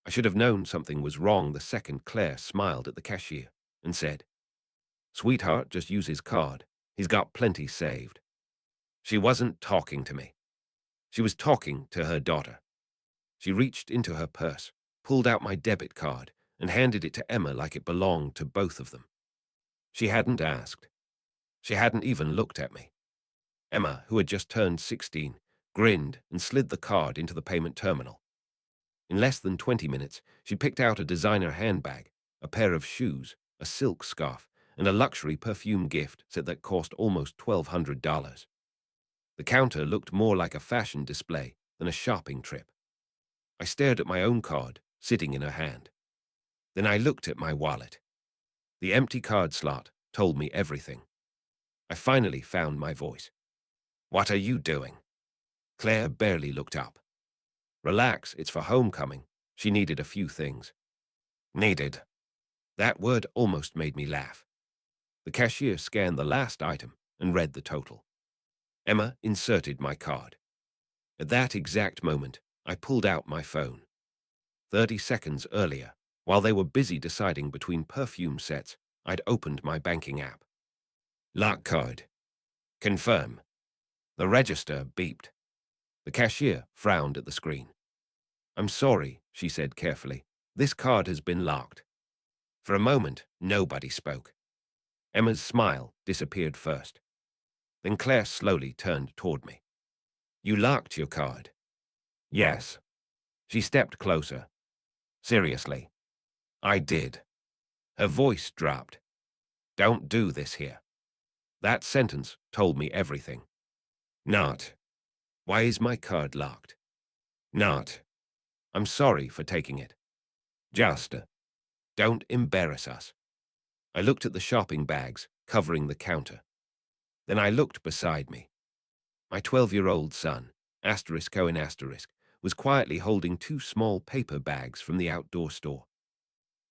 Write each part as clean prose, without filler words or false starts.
I should have known something was wrong the second Claire smiled at the cashier and said, "Sweetheart, just use his card. He's got plenty saved." She wasn't talking to me. She was talking to her daughter. She reached into her purse, pulled out my debit card, and handed it to Emma like it belonged to both of them. She hadn't asked. She hadn't even looked at me. Emma, who had just turned 16, grinned and slid the card into the payment terminal. In less than 20 minutes, she picked out a designer handbag, a pair of shoes, a silk scarf, and a luxury perfume gift set that cost almost $1,200. The counter looked more like a fashion display than a shopping trip. I stared at my own card, sitting in her hand. Then I looked at my wallet. The empty card slot told me everything. I finally found my voice. "What are you doing?" Claire barely looked up. "Relax, it's for homecoming." She needed a few things. Needed. That word almost made me laugh. The cashier scanned the last item and read the total. Emma inserted my card. At that exact moment, I pulled out my phone. 30 seconds earlier, while they were busy deciding between perfume sets, I'd opened my banking app. Lock code. Confirm. The register beeped. The cashier frowned at the screen. "I'm sorry," she said carefully. "This card has been locked." For a moment, nobody spoke. Emma's smile disappeared first. Then Claire slowly turned toward me. "You locked your card?" "Yes." She stepped closer. "Seriously?" "I did." Her voice dropped. "Don't do this here." That sentence told me everything. Not. Why is my card locked? Not. I'm sorry for taking it. Just. Don't embarrass us. I looked at the shopping bags covering the counter. Then I looked beside me. My 12-year-old son, *O*, was quietly holding two small paper bags from the outdoor store.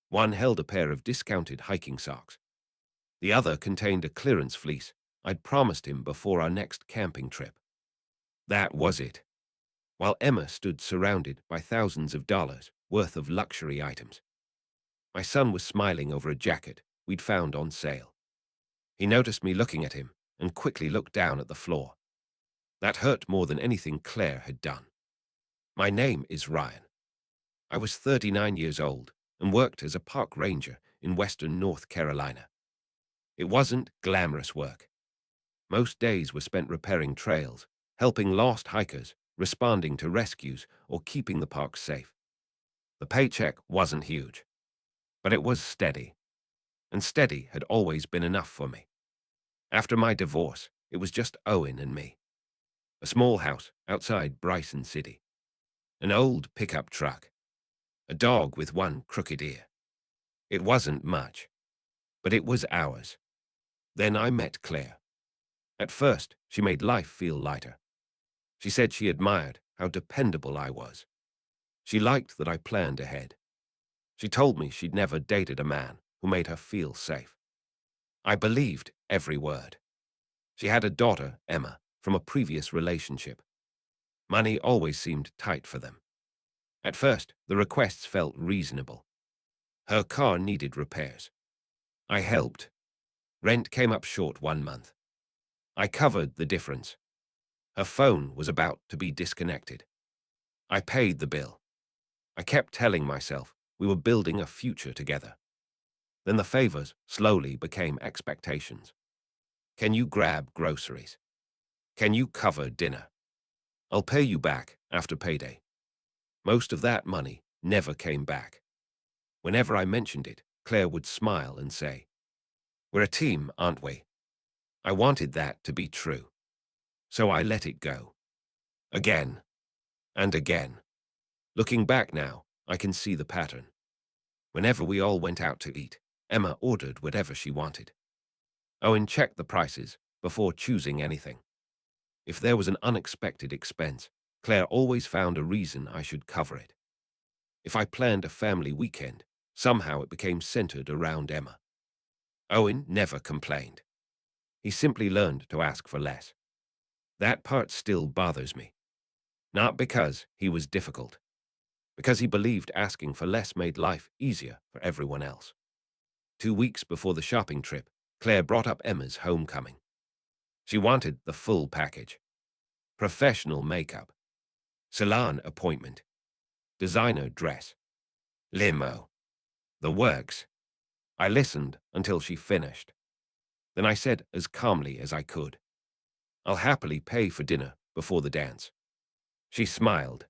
One held a pair of discounted hiking socks. The other contained a clearance fleece I'd promised him before our next camping trip. That was it. While Emma stood surrounded by thousands of dollars worth of luxury items. My son was smiling over a jacket we'd found on sale. He noticed me looking at him and quickly looked down at the floor. That hurt more than anything Claire had done. My name is Ryan. I was 39 years old and worked as a park ranger in western North Carolina. It wasn't glamorous work. Most days were spent repairing trails, helping lost hikers, responding to rescues, or keeping the park safe. The paycheck wasn't huge, but it was steady. And steady had always been enough for me. After my divorce, it was just Owen and me. A small house outside Bryson City. An old pickup truck. A dog with one crooked ear. It wasn't much, but it was ours. Then I met Claire. At first, she made life feel lighter. She said she admired how dependable I was. She liked that I planned ahead. She told me she'd never dated a man who made her feel safe. I believed every word. She had a daughter, Emma, from a previous relationship. Money always seemed tight for them. At first, the requests felt reasonable. Her car needed repairs. I helped. Rent came up short 1 month. I covered the difference. Her phone was about to be disconnected. I paid the bill. I kept telling myself we were building a future together. Then the favors slowly became expectations. Can you grab groceries? Can you cover dinner? I'll pay you back after payday. Most of that money never came back. Whenever I mentioned it, Claire would smile and say, "We're a team, aren't we?" I wanted that to be true. So I let it go. Again and again. Looking back now, I can see the pattern. Whenever we all went out to eat, Emma ordered whatever she wanted. Owen checked the prices before choosing anything. If there was an unexpected expense, Claire always found a reason I should cover it. If I planned a family weekend, somehow it became centered around Emma. Owen never complained. He simply learned to ask for less. That part still bothers me. Not because he was difficult, because he believed asking for less made life easier for everyone else. 2 weeks before the shopping trip, Claire brought up Emma's homecoming. She wanted the full package: professional makeup, salon appointment, designer dress, limo, the works. I listened until she finished. Then I said as calmly as I could, "I'll happily pay for dinner before the dance." She smiled.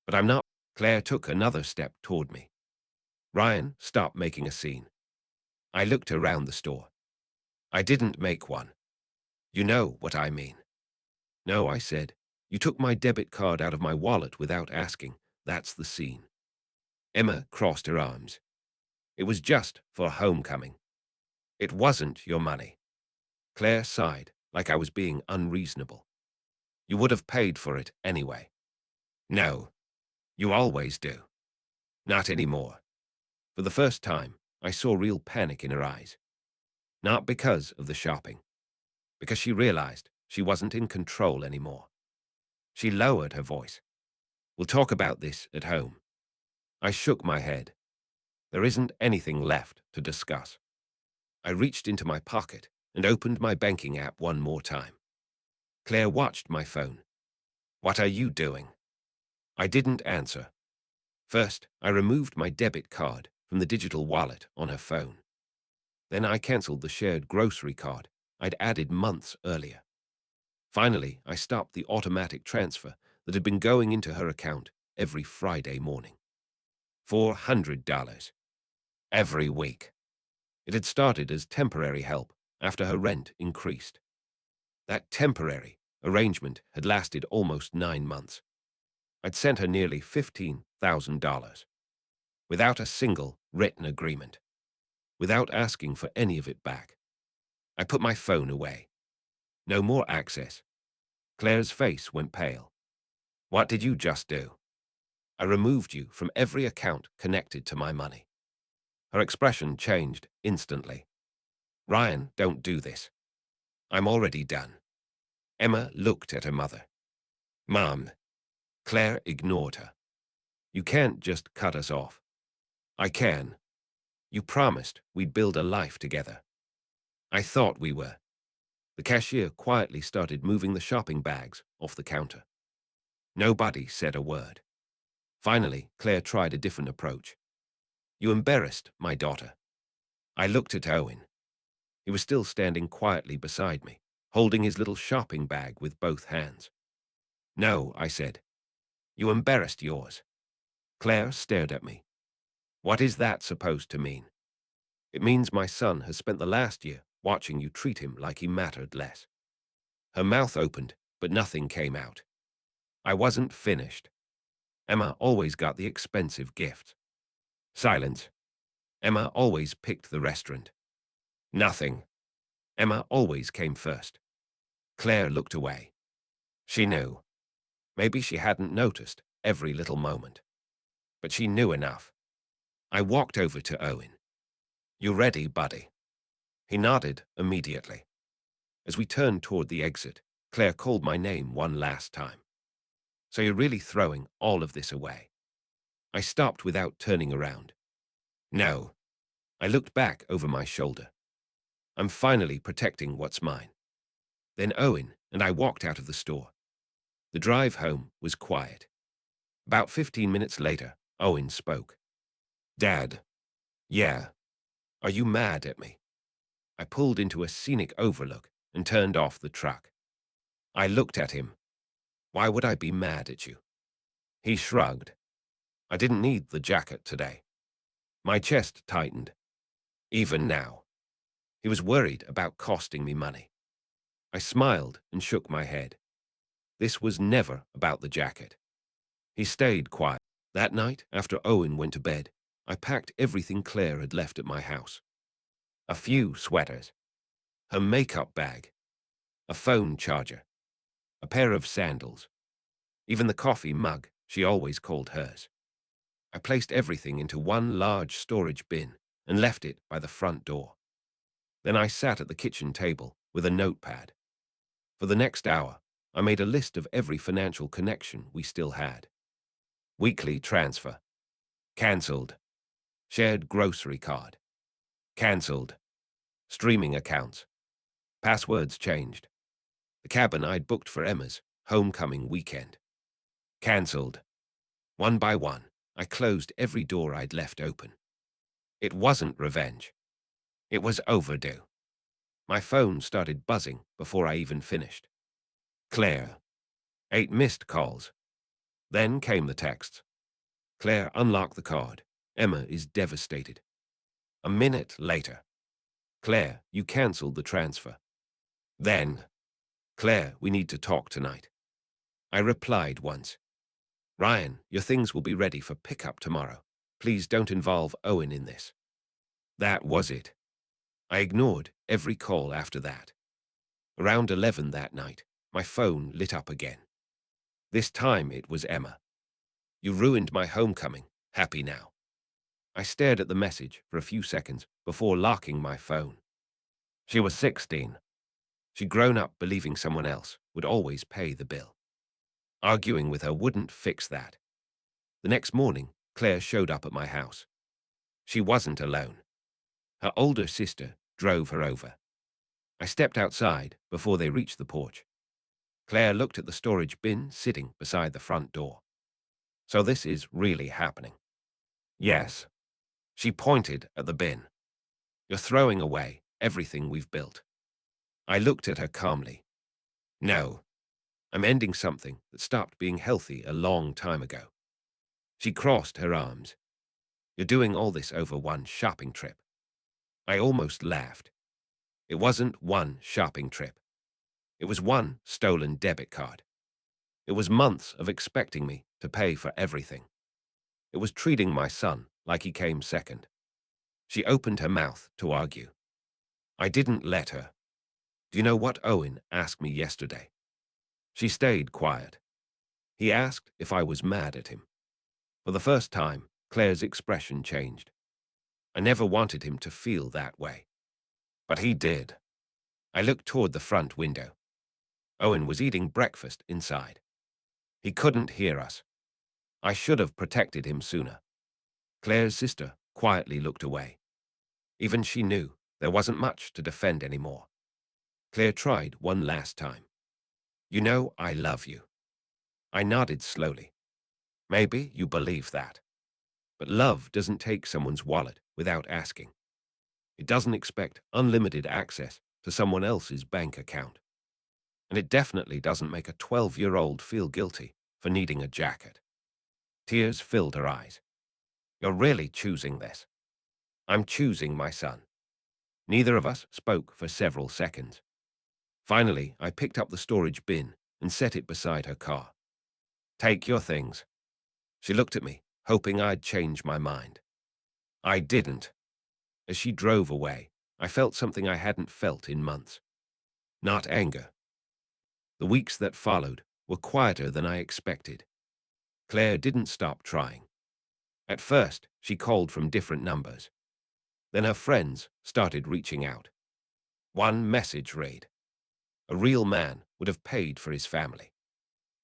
"But I'm not." Claire took another step toward me. "Ryan, stop making a scene." I looked around the store. "I didn't make one. You know what I mean." "No," I said. "You took my debit card out of my wallet without asking. That's the scene." Emma crossed her arms. "It was just for homecoming. It wasn't your money." Claire sighed, like I was being unreasonable. "You would have paid for it anyway." "No, you always do." "Not anymore." For the first time, I saw real panic in her eyes. Not because of the shopping, because she realized she wasn't in control anymore. She lowered her voice. "We'll talk about this at home." I shook my head. There isn't anything left to discuss. I reached into my pocket and opened my banking app one more time. Claire watched my phone. "What are you doing?" I didn't answer. First, I removed my debit card from the digital wallet on her phone. Then I canceled the shared grocery card I'd added months earlier. Finally, I stopped the automatic transfer that had been going into her account every Friday morning. $400. Every week. It had started as temporary help after her rent increased. That temporary arrangement had lasted almost 9 months. I'd sent her nearly $15,000 without a single written agreement, without asking for any of it back. I put my phone away. No more access. Claire's face went pale. "What did you just do?" "I removed you from every account connected to my money." Her expression changed instantly. "Ryan, don't do this. I'm already done." Emma looked at her mother. "Mom." Claire ignored her. "You can't just cut us off." "I can. You promised we'd build a life together." "I thought we were." The cashier quietly started moving the shopping bags off the counter. Nobody said a word. Finally, Claire tried a different approach. "You embarrassed my daughter." I looked at Owen. He was still standing quietly beside me, holding his little shopping bag with both hands. "No," I said. "You embarrassed yours." Claire stared at me. "What is that supposed to mean?" "It means my son has spent the last year watching you treat him like he mattered less." Her mouth opened, but nothing came out. I wasn't finished. Emma always got the expensive gifts. Silence. Emma always picked the restaurant. Nothing. Emma always came first. Claire looked away. She knew. Maybe she hadn't noticed every little moment, but she knew enough. I walked over to Owen. "You ready, buddy?" He nodded immediately. As we turned toward the exit, Claire called my name one last time. "So you're really throwing all of this away?" I stopped without turning around. "No." I looked back over my shoulder. "I'm finally protecting what's mine." Then Owen and I walked out of the store. The drive home was quiet. About 15 minutes later, Owen spoke. "Dad." "Yeah." "Are you mad at me?" I pulled into a scenic overlook and turned off the truck. I looked at him. "Why would I be mad at you?" He shrugged. "I didn't need the jacket today." My chest tightened. Even now. He was worried about costing me money. I smiled and shook my head. This was never about the jacket. He stayed quiet. That night, after Owen went to bed, I packed everything Claire had left at my house. A few sweaters, her makeup bag, a phone charger, a pair of sandals, even the coffee mug she always called hers. I placed everything into one large storage bin and left it by the front door. Then I sat at the kitchen table with a notepad. For the next hour, I made a list of every financial connection we still had. Weekly transfer. Cancelled. Shared grocery card. Cancelled. Streaming accounts. Passwords changed. The cabin I'd booked for Emma's homecoming weekend. Cancelled. One by one, I closed every door I'd left open. It wasn't revenge. It was overdue. My phone started buzzing before I even finished. Claire. 8 missed calls. Then came the texts. Claire, unlocked the card. Emma is devastated. A minute later. Claire, you cancelled the transfer. Then. Claire, we need to talk tonight. I replied once. Ryan, your things will be ready for pickup tomorrow. Please don't involve Owen in this. That was it. I ignored every call after that. Around 11 that night, my phone lit up again. This time it was Emma. You ruined my homecoming. Happy now. I stared at the message for a few seconds before locking my phone. She was 16. She'd grown up believing someone else would always pay the bill. Arguing with her wouldn't fix that. The next morning, Claire showed up at my house. She wasn't alone. Her older sister drove her over. I stepped outside before they reached the porch. Claire looked at the storage bin sitting beside the front door. So this is really happening. Yes. She pointed at the bin. You're throwing away everything we've built. I looked at her calmly. No. I'm ending something that stopped being healthy a long time ago. She crossed her arms. You're doing all this over one shopping trip. I almost laughed. It wasn't one shopping trip. It was one stolen debit card. It was months of expecting me to pay for everything. It was treating my son like he came second. She opened her mouth to argue. I didn't let her. Do you know what Owen asked me yesterday? She stayed quiet. He asked if I was mad at him. For the first time, Claire's expression changed. I never wanted him to feel that way. But he did. I looked toward the front window. Owen was eating breakfast inside. He couldn't hear us. I should have protected him sooner. Claire's sister quietly looked away. Even she knew there wasn't much to defend anymore. Claire tried one last time. You know I love you. I nodded slowly. Maybe you believe that. But love doesn't take someone's wallet without asking. It doesn't expect unlimited access to someone else's bank account. And it definitely doesn't make a 12-year-old feel guilty for needing a jacket. Tears filled her eyes. You're really choosing this. I'm choosing my son. Neither of us spoke for several seconds. Finally, I picked up the storage bin and set it beside her car. Take your things. She looked at me, hoping I'd change my mind. I didn't. As she drove away, I felt something I hadn't felt in months. Not anger. The weeks that followed were quieter than I expected. Claire didn't stop trying. At first, she called from different numbers. Then her friends started reaching out. One message read, "A real man would have paid for his family."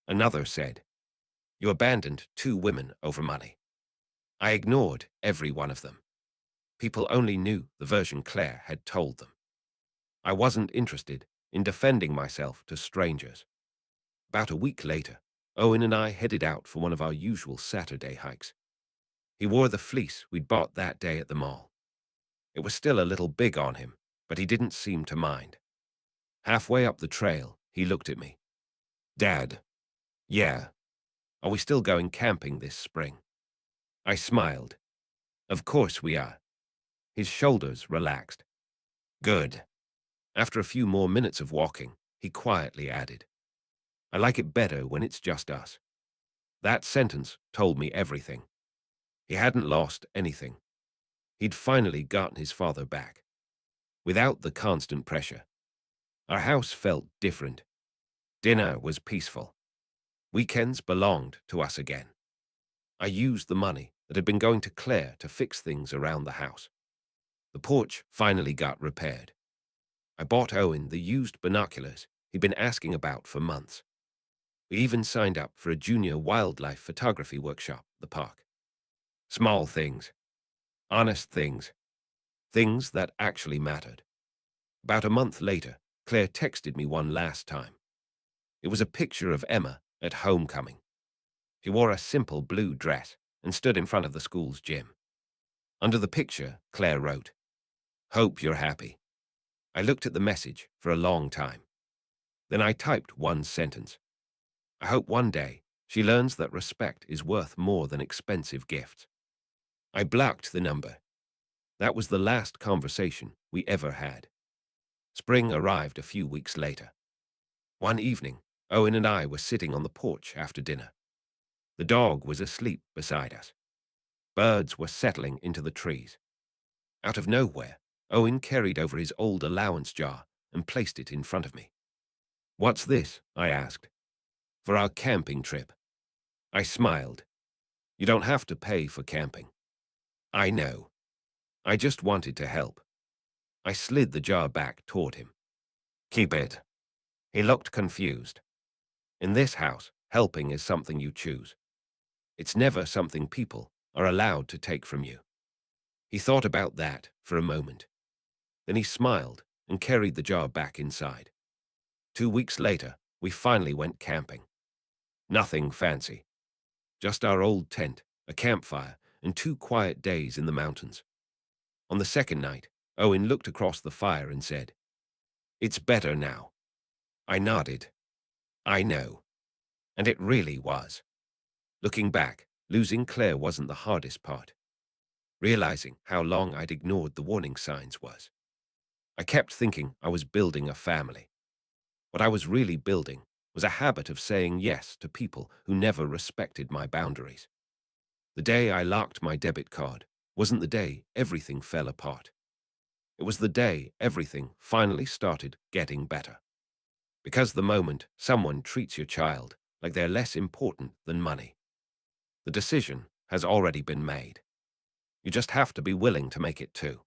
Another said, "You abandoned 2 women over money." I ignored every one of them. People only knew the version Claire had told them. I wasn't interested in defending myself to strangers. About a week later, Owen and I headed out for one of our usual Saturday hikes. He wore the fleece we'd bought that day at the mall. It was still a little big on him, but he didn't seem to mind. Halfway up the trail, he looked at me. Dad. Yeah. Are we still going camping this spring? I smiled. Of course we are. His shoulders relaxed. Good. After a few more minutes of walking, he quietly added, I like it better when it's just us. That sentence told me everything. He hadn't lost anything. He'd finally gotten his father back. Without the constant pressure. Our house felt different. Dinner was peaceful. Weekends belonged to us again. I used the money that had been going to Claire to fix things around the house. The porch finally got repaired. I bought Owen the used binoculars he'd been asking about for months. We even signed up for a junior wildlife photography workshop the park. Small things, honest things, things that actually mattered. About a month later, Claire texted me one last time. It was a picture of Emma at homecoming. She wore a simple blue dress and stood in front of the school's gym. Under the picture, Claire wrote, "Hope you're happy." I looked at the message for a long time. Then I typed one sentence. I hope one day she learns that respect is worth more than expensive gifts. I blocked the number. That was the last conversation we ever had. Spring arrived a few weeks later. One evening, Owen and I were sitting on the porch after dinner. The dog was asleep beside us. Birds were settling into the trees. Out of nowhere, Owen carried over his old allowance jar and placed it in front of me. "What's this?" I asked. "For our camping trip." I smiled. "You don't have to pay for camping." "I know. I just wanted to help." I slid the jar back toward him. "Keep it." He looked confused. "In this house, helping is something you choose. It's never something people are allowed to take from you." He thought about that for a moment. Then he smiled and carried the jar back inside. 2 weeks later, we finally went camping. Nothing fancy. Just our old tent, a campfire, and 2 quiet days in the mountains. On the second night, Owen looked across the fire and said, "It's better now." I nodded. "I know." And it really was. Looking back, losing Claire wasn't the hardest part. Realizing how long I'd ignored the warning signs was. I kept thinking I was building a family. What I was really building was a habit of saying yes to people who never respected my boundaries. The day I locked my debit card wasn't the day everything fell apart. It was the day everything finally started getting better. Because the moment someone treats your child like they're less important than money, the decision has already been made. You just have to be willing to make it too.